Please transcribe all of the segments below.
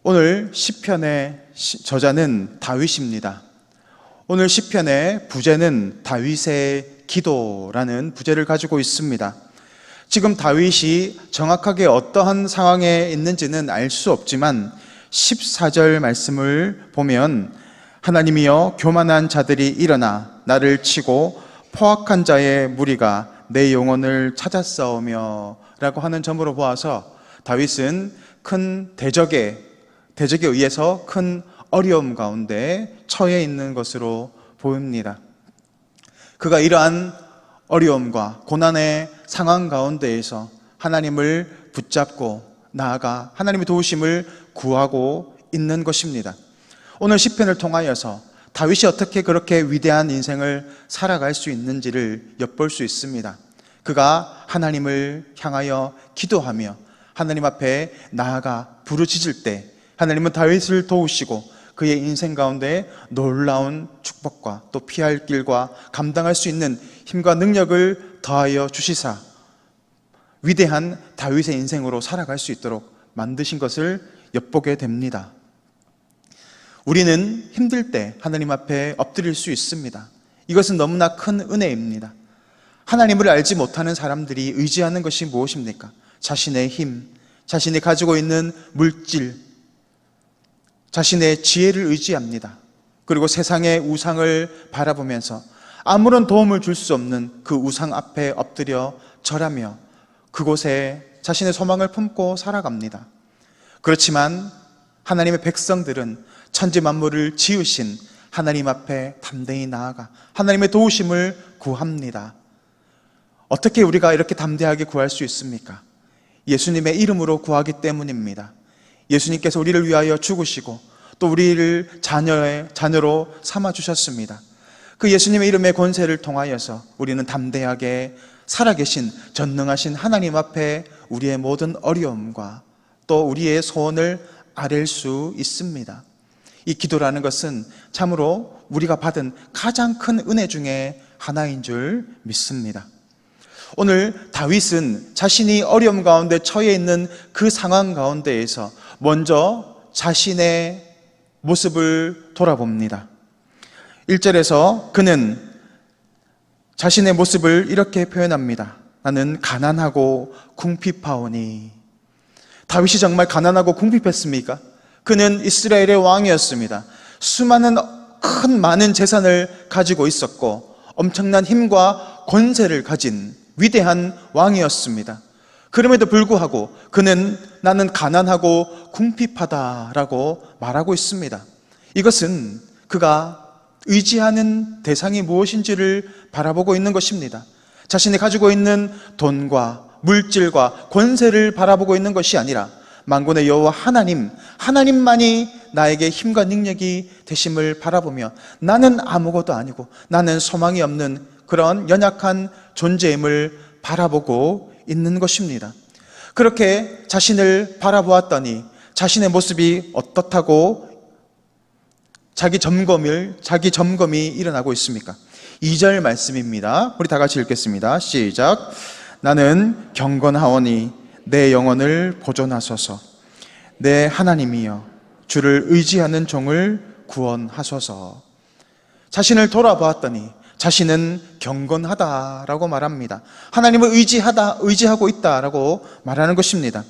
오늘 시편의 저자는 다윗입니다. 오늘 시편의 부제는 다윗의 기도라는 부제를 가지고 있습니다. 지금 다윗이 정확하게 어떠한 상황에 있는지는 알 수 없지만 14절 말씀을 보면 하나님이여 교만한 자들이 일어나 나를 치고 포악한 자의 무리가 내 영혼을 찾아싸우며 라고 하는 점으로 보아서 다윗은 큰 대적에 의해서 큰 어려움 가운데 처해 있는 것으로 보입니다. 그가 이러한 어려움과 고난의 상황 가운데에서 하나님을 붙잡고 나아가 하나님의 도우심을 구하고 있는 것입니다. 오늘 시편을 통하여서 다윗이 어떻게 그렇게 위대한 인생을 살아갈 수 있는지를 엿볼 수 있습니다. 그가 하나님을 향하여 기도하며 하나님 앞에 나아가 부르짖을 때 하나님은 다윗을 도우시고 그의 인생 가운데 놀라운 축복과 또 피할 길과 감당할 수 있는 힘과 능력을 더하여 주시사 위대한 다윗의 인생으로 살아갈 수 있도록 만드신 것을 엿보게 됩니다. 우리는 힘들 때 하나님 앞에 엎드릴 수 있습니다. 이것은 너무나 큰 은혜입니다. 하나님을 알지 못하는 사람들이 의지하는 것이 무엇입니까? 자신의 힘, 자신이 가지고 있는 물질, 자신의 지혜를 의지합니다. 그리고 세상의 우상을 바라보면서 아무런 도움을 줄 수 없는 그 우상 앞에 엎드려 절하며 그곳에 자신의 소망을 품고 살아갑니다. 그렇지만 하나님의 백성들은 천지 만물을 지으신 하나님 앞에 담대히 나아가 하나님의 도우심을 구합니다. 어떻게 우리가 이렇게 담대하게 구할 수 있습니까? 예수님의 이름으로 구하기 때문입니다. 예수님께서 우리를 위하여 죽으시고 또 우리를 자녀로 삼아주셨습니다. 그 예수님의 이름의 권세를 통하여서 우리는 담대하게 살아계신 전능하신 하나님 앞에 우리의 모든 어려움과 또 우리의 소원을 아랠 수 있습니다. 이 기도라는 것은 참으로 우리가 받은 가장 큰 은혜 중에 하나인 줄 믿습니다. 오늘 다윗은 자신이 어려움 가운데 처해 있는 그 상황 가운데에서 먼저 자신의 모습을 돌아봅니다. 1절에서 그는 자신의 모습을 이렇게 표현합니다. 나는 가난하고 궁핍하오니. 다윗이 정말 가난하고 궁핍했습니까? 그는 이스라엘의 왕이었습니다. 수많은 많은 재산을 가지고 있었고 엄청난 힘과 권세를 가진 위대한 왕이었습니다. 그럼에도 불구하고 그는 나는 가난하고 궁핍하다라고 말하고 있습니다. 이것은 그가 의지하는 대상이 무엇인지를 바라보고 있는 것입니다. 자신이 가지고 있는 돈과 물질과 권세를 바라보고 있는 것이 아니라 만군의 여호와 하나님만이 나에게 힘과 능력이 되심을 바라보며 나는 아무것도 아니고 나는 소망이 없는 그런 연약한 존재임을 바라보고 있는 것입니다. 그렇게 자신을 바라보았더니 자신의 모습이 어떻다고 자기 점검이 일어나고 있습니까? 2절 말씀입니다. 우리 다 같이 읽겠습니다. 시작. 나는 경건하오니 내 영혼을 보존하소서. 내 하나님이여 주를 의지하는 종을 구원하소서. 자신을 돌아보았더니 자신은 경건하다라고 말합니다. 하나님을 의지하고 있다라고 말하는 것입니다.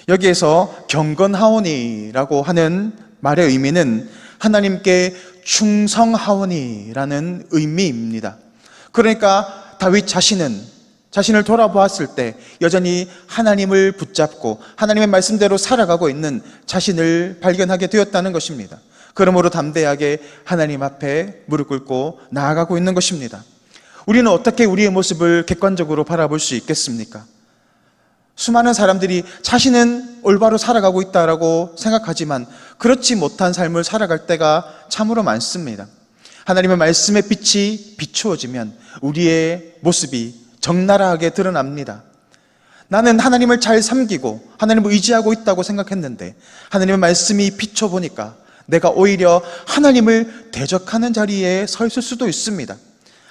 여기에서 경건하오니라고 하는 말의 의미는 하나님께 충성하오니라는 의미입니다. 그러니까 다윗 자신을 돌아보았을 때 여전히 하나님을 붙잡고 하나님의 말씀대로 살아가고 있는 자신을 발견하게 되었다는 것입니다. 그러므로 담대하게 하나님 앞에 무릎 꿇고 나아가고 있는 것입니다. 우리는 어떻게 우리의 모습을 객관적으로 바라볼 수 있겠습니까? 수많은 사람들이 자신은 올바로 살아가고 있다라고 생각하지만 그렇지 못한 삶을 살아갈 때가 참으로 많습니다. 하나님의 말씀의 빛이 비추어지면 우리의 모습이 적나라하게 드러납니다. 나는 하나님을 잘 섬기고 하나님을 의지하고 있다고 생각했는데 하나님의 말씀이 비춰보니까 내가 오히려 하나님을 대적하는 자리에 서 있을 수도 있습니다.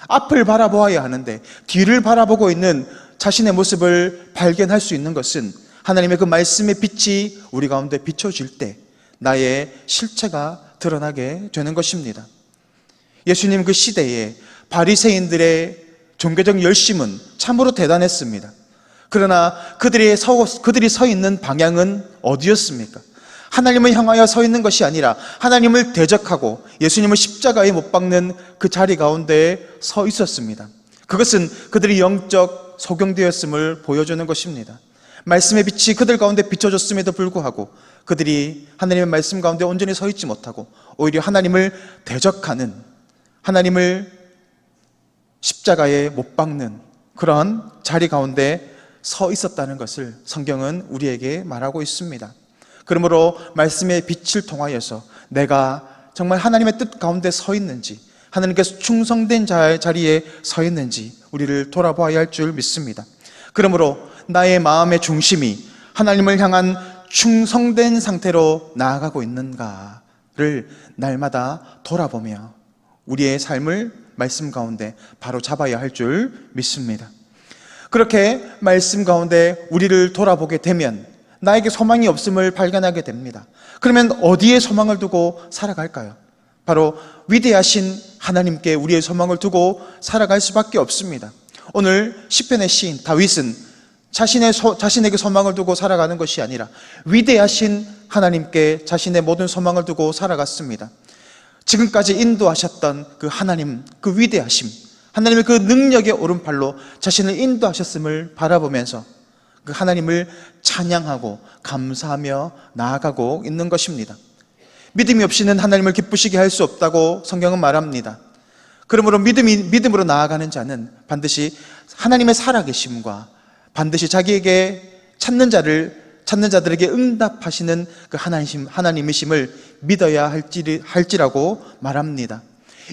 앞을 바라보아야 하는데 뒤를 바라보고 있는 자신의 모습을 발견할 수 있는 것은 하나님의 그 말씀의 빛이 우리 가운데 비춰질 때 나의 실체가 드러나게 되는 것입니다. 예수님 그 시대에 바리새인들의 종교적 열심은 참으로 대단했습니다. 그러나 그들이 서 있는 방향은 어디였습니까? 하나님을 향하여 서 있는 것이 아니라 하나님을 대적하고 예수님을 십자가에 못 박는 그 자리 가운데에 서 있었습니다. 그것은 그들이 영적 소경되었음을 보여주는 것입니다. 말씀의 빛이 그들 가운데 비춰졌음에도 불구하고 그들이 하나님의 말씀 가운데 온전히 서 있지 못하고 오히려 하나님을 대적하는, 하나님을 십자가에 못 박는 그런 자리 가운데 서 있었다는 것을 성경은 우리에게 말하고 있습니다. 그러므로 말씀의 빛을 통하여서 내가 정말 하나님의 뜻 가운데 서 있는지, 하나님께서 충성된 자리에 서 있는지 우리를 돌아보아야 할 줄 믿습니다. 그러므로 나의 마음의 중심이 하나님을 향한 충성된 상태로 나아가고 있는가를 날마다 돌아보며 우리의 삶을 말씀 가운데 바로 잡아야 할 줄 믿습니다. 그렇게 말씀 가운데 우리를 돌아보게 되면 나에게 소망이 없음을 발견하게 됩니다. 그러면 어디에 소망을 두고 살아갈까요? 바로 위대하신 하나님께 우리의 소망을 두고 살아갈 수밖에 없습니다. 오늘 시편의 시인 다윗은 자신에게 소망을 두고 살아가는 것이 아니라 위대하신 하나님께 자신의 모든 소망을 두고 살아갔습니다. 지금까지 인도하셨던 그 하나님, 그 위대하심, 하나님의 그 능력의 오른팔로 자신을 인도하셨음을 바라보면서 그 하나님을 찬양하고 감사하며 나아가고 있는 것입니다. 믿음이 없이는 하나님을 기쁘시게 할 수 없다고 성경은 말합니다. 그러므로 믿음으로 나아가는 자는 반드시 하나님의 살아계심과 반드시 자기에게 찾는 자들에게 응답하시는 그 하나님이심을 믿어야 할지라고 말합니다.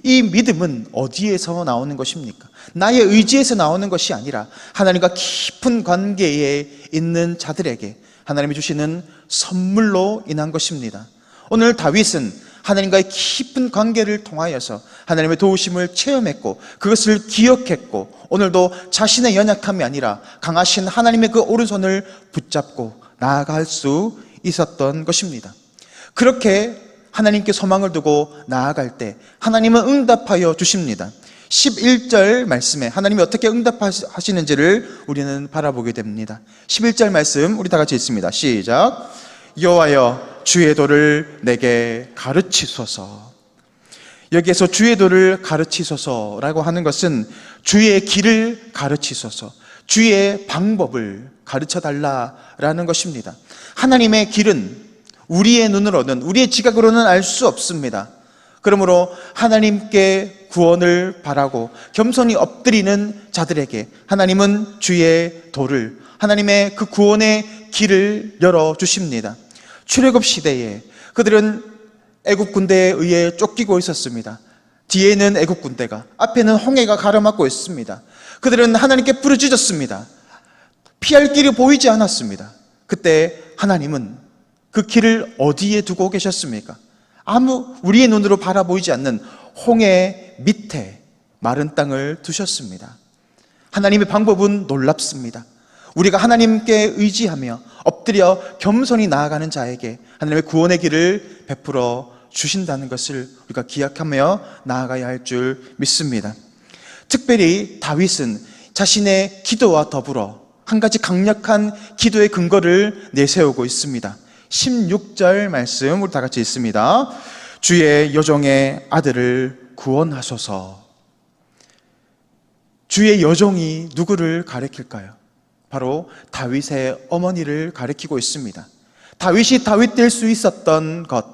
이 믿음은 어디에서 나오는 것입니까? 나의 의지에서 나오는 것이 아니라 하나님과 깊은 관계에 있는 자들에게 하나님이 주시는 선물로 인한 것입니다. 오늘 다윗은 하나님과의 깊은 관계를 통하여서 하나님의 도우심을 체험했고 그것을 기억했고 오늘도 자신의 연약함이 아니라 강하신 하나님의 그 오른손을 붙잡고 나아갈 수 있었던 것입니다. 그렇게 하나님께 소망을 두고 나아갈 때 하나님은 응답하여 주십니다. 11절 말씀에 하나님이 어떻게 응답하시는지를 우리는 바라보게 됩니다. 11절 말씀 우리 다 같이 읽습니다. 시작. 여호와여 주의 도를 내게 가르치소서. 여기에서 주의 도를 가르치소서라고 하는 것은 주의 길을 가르치소서, 주의 방법을 가르쳐달라라는 것입니다. 하나님의 길은 우리의 눈으로는, 우리의 지각으로는 알 수 없습니다. 그러므로 하나님께 구원을 바라고 겸손히 엎드리는 자들에게 하나님은 주의 도를, 하나님의 그 구원의 길을 열어주십니다. 출애굽 시대에 그들은 애굽 군대에 의해 쫓기고 있었습니다. 뒤에는 애굽 군대가, 앞에는 홍해가 가로막고 있습니다. 그들은 하나님께 부르짖었습니다. 피할 길이 보이지 않았습니다. 그때 하나님은 그 길을 어디에 두고 계셨습니까? 우리의 눈으로 바라보이지 않는 홍해 밑에 마른 땅을 두셨습니다. 하나님의 방법은 놀랍습니다. 우리가 하나님께 의지하며 엎드려 겸손히 나아가는 자에게 하나님의 구원의 길을 베풀어 주신다는 것을 우리가 기억하며 나아가야 할 줄 믿습니다. 특별히 다윗은 자신의 기도와 더불어 한 가지 강력한 기도의 근거를 내세우고 있습니다. 16절 말씀 우리 다 같이 읽습니다. 주의 여종의 아들을 구원하소서. 주의 여종이 누구를 가리킬까요? 바로 다윗의 어머니를 가리키고 있습니다. 다윗이 다윗 될 수 있었던 것,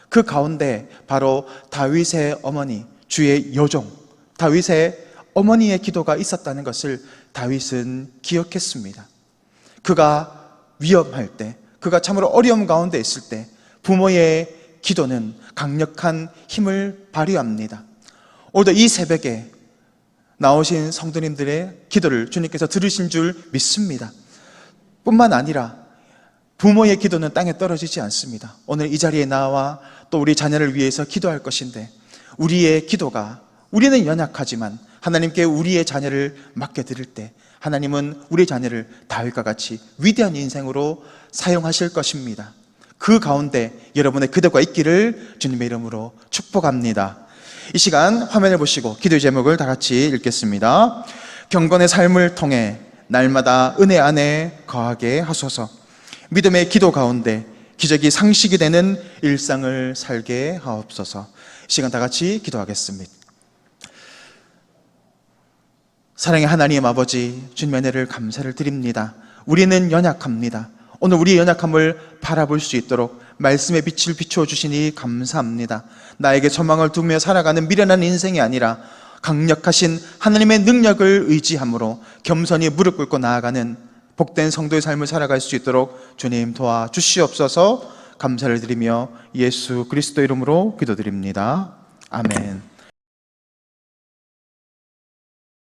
그 가운데 바로 다윗의 어머니, 주의 여종, 다윗의 어머니의 기도가 있었다는 것을 다윗은 기억했습니다. 그가 위험할 때, 그가 참으로 어려움 가운데 있을 때 부모의 기도는 강력한 힘을 발휘합니다. 오늘도 이 새벽에 나오신 성도님들의 기도를 주님께서 들으신 줄 믿습니다. 뿐만 아니라 부모의 기도는 땅에 떨어지지 않습니다. 오늘 이 자리에 나와 또 우리 자녀를 위해서 기도할 것인데 우리의 기도가, 우리는 연약하지만 하나님께 우리의 자녀를 맡겨드릴 때 하나님은 우리 자녀를 다윗과 같이 위대한 인생으로 사용하실 것입니다. 그 가운데 여러분의 기도가 있기를 주님의 이름으로 축복합니다. 이 시간 화면을 보시고 기도의 제목을 다 같이 읽겠습니다. 경건의 삶을 통해 날마다 은혜 안에 거하게 하소서. 믿음의 기도 가운데 기적이 상식이 되는 일상을 살게 하옵소서. 이 시간 다 같이 기도하겠습니다. 사랑의 하나님 아버지, 주님의 은혜를 감사를 드립니다. 우리는 연약합니다. 오늘 우리의 연약함을 바라볼 수 있도록 말씀의 빛을 비추어 주시니 감사합니다. 나에게 소망을 두며 살아가는 미련한 인생이 아니라 강력하신 하나님의 능력을 의지함으로 겸손히 무릎 꿇고 나아가는 복된 성도의 삶을 살아갈 수 있도록 주님 도와주시옵소서. 감사를 드리며 예수 그리스도 이름으로 기도드립니다. 아멘.